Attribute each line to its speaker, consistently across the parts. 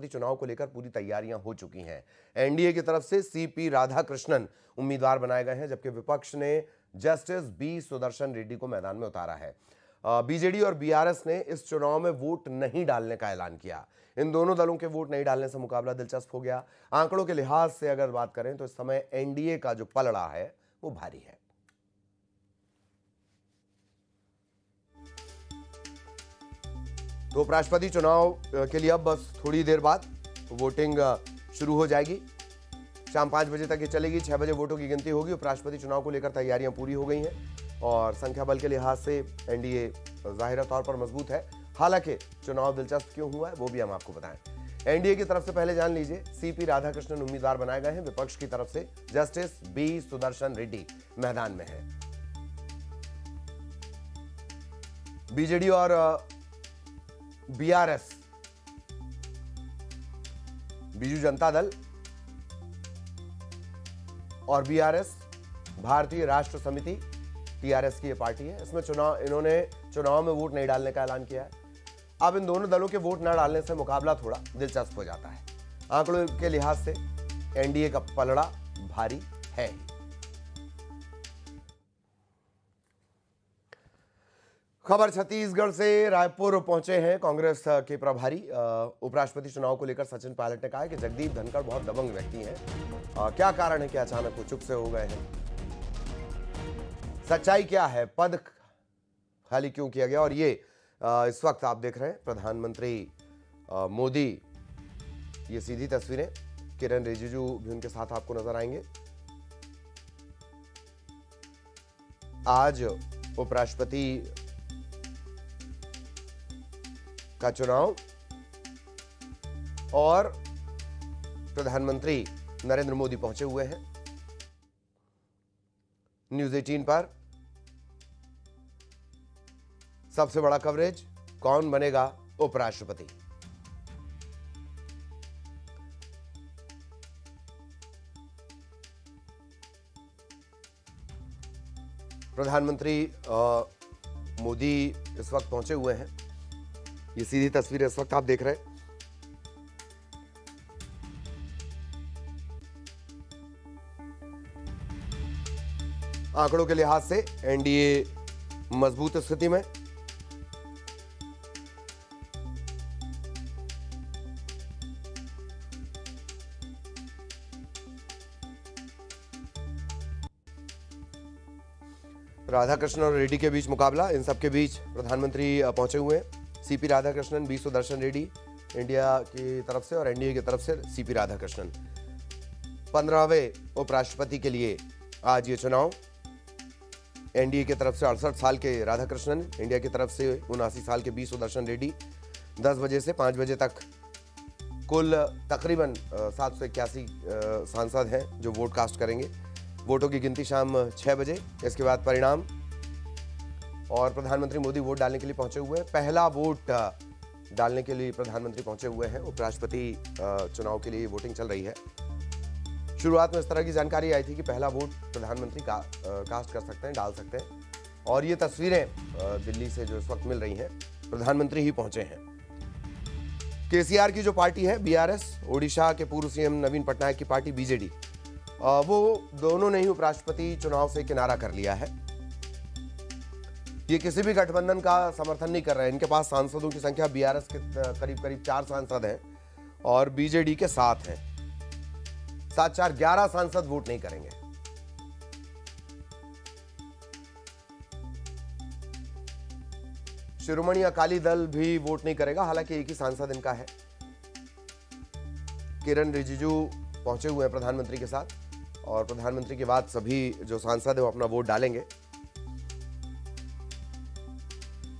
Speaker 1: उपराष्ट्रपति चुनाव को लेकर पूरी तैयारियां हो चुकी हैं। एनडीए की तरफ से सीपी राधाकृष्णन उम्मीदवार बनाए गए हैं, जबकि विपक्ष ने जस्टिस बी सुदर्शन रेड्डी को मैदान में उतारा है। बीजेडी और बीआरएस ने इस चुनाव में वोट नहीं डालने का ऐलान किया। इन दोनों दलों के वोट नहीं डालने से मुकाबला दिलचस्प हो गया। आंकड़ों के लिहाज से अगर बात करें तो इस समय एनडीए का जो पलड़ा है वो भारी है। तो उपराष्ट्रपति चुनाव के लिए अब बस थोड़ी देर बाद वोटिंग शुरू हो जाएगी। शाम 5 बजे तक ये चलेगी। 6 बजे वोटों की गिनती होगी। उपराष्ट्रपति चुनाव को लेकर तैयारियां पूरी हो गई हैं और संख्या बल के लिहाज से एनडीए जाहिर तौर पर मजबूत है। हालांकि चुनाव दिलचस्प क्यों हुआ है वो भी हम आपको बताएं। एनडीए की तरफ से पहले जान लीजिए, सीपी राधाकृष्णन उम्मीदवार बनाए गए हैं। विपक्ष की तरफ से जस्टिस बी सुदर्शन रेड्डी मैदान में है। बीजेडी और बीआरएस, बीजू जनता दल और बीआरएस भारतीय राष्ट्र समिति टीआरएस की ये पार्टी है। इसमें इन्होंने चुनाव में वोट नहीं डालने का ऐलान किया है। अब इन दोनों दलों के वोट न डालने से मुकाबला थोड़ा दिलचस्प हो जाता है। आंकड़ों के लिहाज से एनडीए का पलड़ा भारी है ही। खबर छत्तीसगढ़ से। रायपुर पहुंचे हैं कांग्रेस के प्रभारी। उपराष्ट्रपति चुनाव को लेकर सचिन पायलट ने कहा है कि जगदीप धनखड़ बहुत दबंग व्यक्ति हैं। क्या कारण है कि अचानक वो चुप से हो गए हैं? सच्चाई क्या है? पद खाली क्यों किया गया? और ये इस वक्त आप देख रहे हैं प्रधानमंत्री मोदी, ये सीधी तस्वीरें। किरण रिजिजू भी उनके साथ आपको नजर आएंगे। आज उपराष्ट्रपति का चुनाव और प्रधानमंत्री नरेंद्र मोदी पहुंचे हुए हैं। न्यूज़ 18 पर सबसे बड़ा कवरेज, कौन बनेगा उपराष्ट्रपति। प्रधानमंत्री मोदी इस वक्त पहुंचे हुए हैं। ये सीधी तस्वीर इस वक्त आप देख रहे हैं। आंकड़ों के लिहाज से एनडीए मजबूत स्थिति में। राधाकृष्णन और रेड्डी के बीच मुकाबला। इन सबके बीच प्रधानमंत्री पहुंचे हुए हैं। CP Radhakrishnan, B Sudarshan Reddy India की तरफ से और एनडीए की तरफ से सीपी राधाकृष्णन। 15वें उपराष्ट्रपति के लिए आज ये चुनाव। एनडीए की तरफ से 68 साल के राधाकृष्णन, इंडिया की तरफ से 79 साल के बी सुदर्शन रेड्डी। 10 बजे से 5 बजे तक कुल तकरीबन 781 सांसद हैं जो वोट कास्ट करेंगे। वोटों की गिनती शाम 6 बजे। इसके बाद परिणाम। और प्रधानमंत्री मोदी वोट डालने के लिए पहुंचे हुए हैं। पहला वोट डालने के लिए प्रधानमंत्री पहुंचे हुए हैं। उपराष्ट्रपति चुनाव के लिए वोटिंग चल रही है। शुरुआत में इस तरह की जानकारी आई थी कि पहला वोट प्रधानमंत्री कास्ट कर सकते हैं, डाल सकते हैं। और ये तस्वीरें दिल्ली से जो इस वक्त मिल रही हैं, प्रधानमंत्री ही पहुंचे हैं। केसीआर की जो पार्टी है बीआरएस, ओडिशा के पूर्व सीएम नवीन पटनायक की पार्टी बीजेडी, वो दोनों ने ही उपराष्ट्रपति चुनाव से किनारा कर लिया है। ये किसी भी गठबंधन का समर्थन नहीं कर रहे हैं। इनके पास सांसदों की संख्या बीआरएस के करीब 4 सांसद हैं और बीजेडी के 7 हैं। 7, 4, 11 सांसद वोट नहीं करेंगे। शिरोमणि अकाली दल भी वोट नहीं करेगा, हालांकि एक ही सांसद इनका है। किरण रिजिजू पहुंचे हुए हैं प्रधानमंत्री के साथ और प्रधानमंत्री के बाद सभी जो सांसद हैं वो अपना वोट डालेंगे।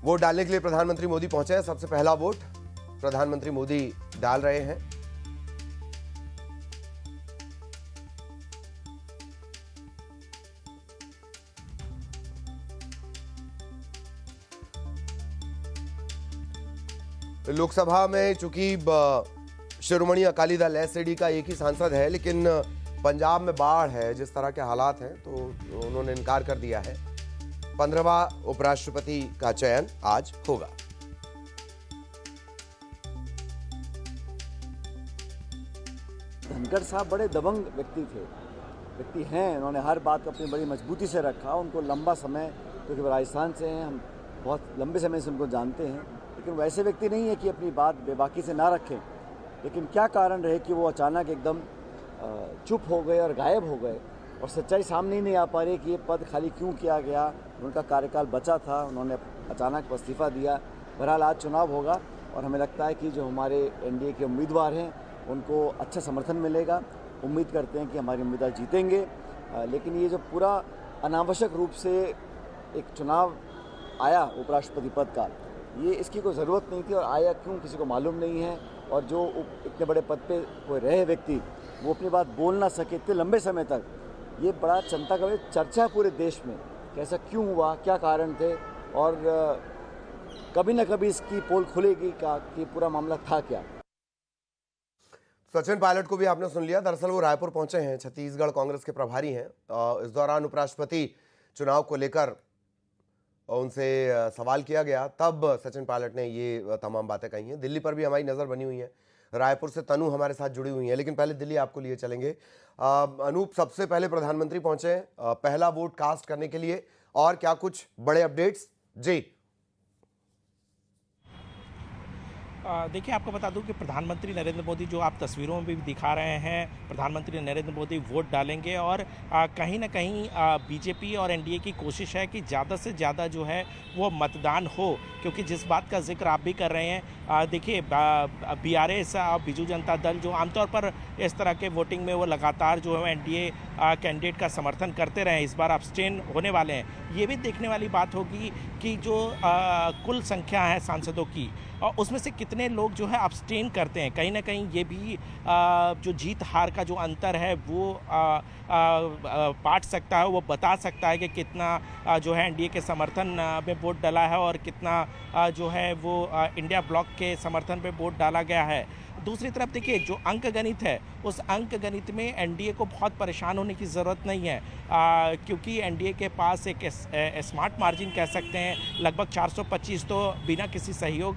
Speaker 1: वोट डालने के लिए प्रधानमंत्री मोदी पहुंचे हैं। सबसे पहला वोट प्रधानमंत्री मोदी डाल रहे हैं। लोकसभा में चूंकि शिरोमणि अकाली दल एसएडी का एक ही सांसद है, लेकिन पंजाब में बाढ़ है, जिस तरह के हालात हैं, तो उन्होंने इनकार कर दिया है। 15वां उपराष्ट्रपति का चयन आज होगा।
Speaker 2: धनखड़ साहब बड़े दबंग व्यक्ति हैं। उन्होंने हर बात को अपनी बड़ी मजबूती से रखा। उनको लंबा समय, क्योंकि वो राजस्थान से हैं, हम बहुत लंबे समय से उनको जानते हैं, लेकिन वैसे व्यक्ति नहीं है कि अपनी बात बेबाकी से ना रखें। लेकिन क्या कारण रहे कि वो अचानक एकदम चुप हो गए और गायब हो गए, और सच्चाई सामने ही नहीं आ पा रही कि ये पद खाली क्यों किया गया। उनका कार्यकाल बचा था, उन्होंने अचानक इस्तीफा दिया। बहरहाल आज चुनाव होगा और हमें लगता है कि जो हमारे एनडीए के उम्मीदवार हैं उनको अच्छा समर्थन मिलेगा। उम्मीद करते हैं कि हमारे उम्मीदवार जीतेंगे। लेकिन ये जो पूरा अनावश्यक रूप से एक चुनाव आया उपराष्ट्रपति पद का, ये इसकी कोई ज़रूरत नहीं थी, और आया क्यों किसी को मालूम नहीं है। और जो इतने बड़े पद पे कोई रहे व्यक्ति, वो अपनी बात बोल ना सके इतने लंबे समय तक, ये बड़ा चिंता का चर्चा है पूरे देश में कि ऐसा क्यों हुआ, क्या कारण थे, और कभी ना कभी इसकी पोल खुलेगी कि पूरा मामला था क्या।
Speaker 1: सचिन पायलट को भी आपने सुन लिया। दरअसल वो रायपुर पहुंचे हैं, छत्तीसगढ़ कांग्रेस के प्रभारी हैं। इस दौरान उपराष्ट्रपति चुनाव को लेकर उनसे सवाल किया गया, तब सचिन पायलट ने ये तमाम बातें कही हैं। दिल्ली पर भी हमारी नज़र बनी हुई है, रायपुर से तनु हमारे साथ जुड़ी हुई है, लेकिन पहले दिल्ली आपको लिए चलेंगे। अनूप, सबसे पहले प्रधानमंत्री पहुंचे हैं पहला वोट कास्ट करने के लिए, और क्या कुछ बड़े अपडेट्स? जी
Speaker 3: देखिए, आपको बता दूं कि प्रधानमंत्री नरेंद्र मोदी, जो आप तस्वीरों में भी दिखा रहे हैं, प्रधानमंत्री नरेंद्र मोदी वोट डालेंगे। और कहीं ना कहीं बीजेपी और एनडीए की कोशिश है कि ज़्यादा से ज़्यादा जो है वो मतदान हो, क्योंकि जिस बात का जिक्र आप भी कर रहे हैं, देखिए बीआरएस और बीजू जनता दल जो आमतौर पर इस तरह के वोटिंग में वो लगातार जो है एनडीए कैंडिडेट का समर्थन करते रहे, इस बार अब्सटेन होने वाले हैं। ये भी देखने वाली बात होगी कि जो कुल संख्या है सांसदों की, और उसमें से कितने लोग जो है अब्सटेन करते हैं। कहीं ना कहीं ये भी जो जीत हार का जो अंतर है वो पाट सकता है, वो बता सकता है कि कितना जो है एनडीए के समर्थन में वोट डाला है और कितना जो है वो इंडिया ब्लॉक के समर्थन पे वोट डाला गया है। दूसरी तरफ देखिए, जो अंक गणित है, उस अंक गणित में एनडीए को बहुत परेशान होने की ज़रूरत नहीं है, क्योंकि एनडीए के पास एक स्मार्ट मार्जिन कह सकते हैं, लगभग 425 तो बिना किसी सहयोग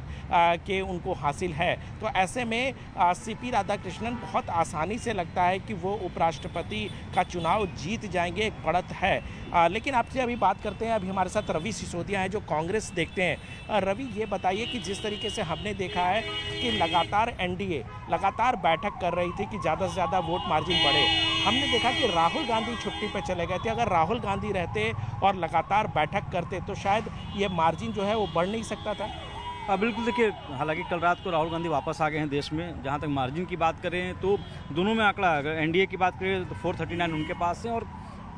Speaker 3: के उनको हासिल है। तो ऐसे में सीपी राधाकृष्णन बहुत आसानी से लगता है कि वो उपराष्ट्रपति का चुनाव जीत जाएंगे, एक बढ़त है। लेकिन आपसे अभी बात करते हैं, अभी हमारे साथ रवि सिसोदिया हैं जो कांग्रेस देखते हैं। रवि, ये बताइए कि जिस तरीके से हमने देखा है कि लगातार एनडीए लगातार बैठक कर रही थी कि ज़्यादा से ज़्यादा वोट मार्जिन बढ़े, हमने देखा कि राहुल गांधी छुट्टी पे चले गए थे। अगर राहुल गांधी रहते और लगातार बैठक करते तो शायद ये मार्जिन जो है वो बढ़ नहीं सकता था।
Speaker 4: बिल्कुल, देखिए, हालांकि कल रात को राहुल गांधी वापस आ गए हैं देश में। जहां तक मार्जिन की बात करें तो दोनों में आंकड़ा, अगर एनडीए की बात करें तो 439 उनके पास है और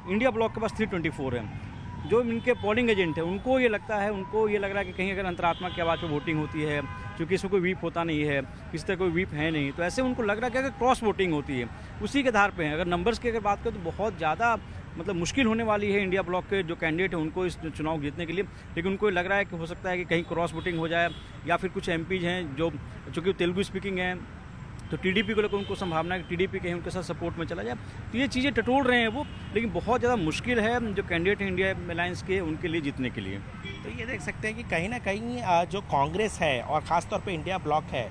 Speaker 4: इंडिया ब्लॉक के पास 324 है। जो इनके पोलिंग एजेंट है उनको ये लगता है, उनको ये लग रहा है कि कहीं अगर अंतरात्मा की आवाज़ पर वोटिंग होती है, क्योंकि इसमें कोई वीप होता नहीं है, किसी तरह कोई वीप है नहीं, तो ऐसे उनको लग रहा है कि अगर क्रॉस वोटिंग होती है उसी के आधार पे है। अगर नंबर्स की अगर बात करें तो बहुत ज़्यादा मतलब मुश्किल होने वाली है इंडिया ब्लॉक के जो कैंडिडेट हैं उनको इस चुनाव जीतने के लिए। लेकिन उनको लग रहा है कि हो सकता है कि कहीं क्रॉस वोटिंग हो जाए, या फिर कुछ एमपीज हैं जो चूँकि तेलुगु स्पीकिंग हैं, तो टीडीपी को लेकर उनको संभावना है कि टीडीपी कहीं उनके साथ सपोर्ट में चला जाए। तो ये चीज़ें टटोल रहे हैं वो, लेकिन बहुत ज़्यादा मुश्किल है जो कैंडिडेट हैं इंडिया अलायंस के, उनके लिए जीतने के लिए।
Speaker 3: तो ये देख सकते हैं कि कहीं ना कहीं जो कांग्रेस है और ख़ासतौर पे इंडिया ब्लॉक है,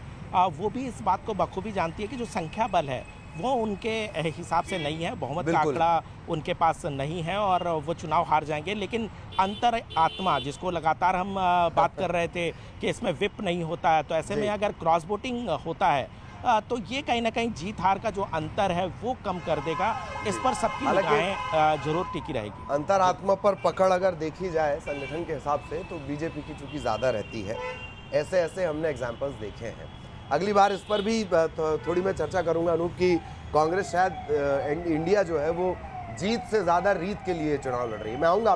Speaker 3: वो भी इस बात को बखूबी जानती है कि जो संख्या बल है वो उनके हिसाब से नहीं है, बहुमत का आंकड़ा उनके पास नहीं है और वो चुनाव हार जाएंगे। लेकिन अंतर आत्मा, जिसको लगातार हम बात कर रहे थे कि इसमें विप नहीं होता है, तो ऐसे में अगर क्रॉस वोटिंग होता है तो ये कहीं ना कहीं जीत हार का जो अंतर है वो कम कर देगा। इस पर सबकी निगाहें जरूर टिकी रहेगी।
Speaker 1: अंतरात्मा पर पकड़ अगर देखी जाए संगठन के हिसाब से तो बीजेपी की चूंकि ज़्यादा रहती है, ऐसे ऐसे हमने एग्जाम्पल्स देखे हैं। अगली बार इस पर भी थोड़ी मैं चर्चा करूंगा अनूप कि कांग्रेस शायद इंडिया जो है वो जीत से ज़्यादा रीत के लिए चुनाव लड़ रही है। मैं आऊँगा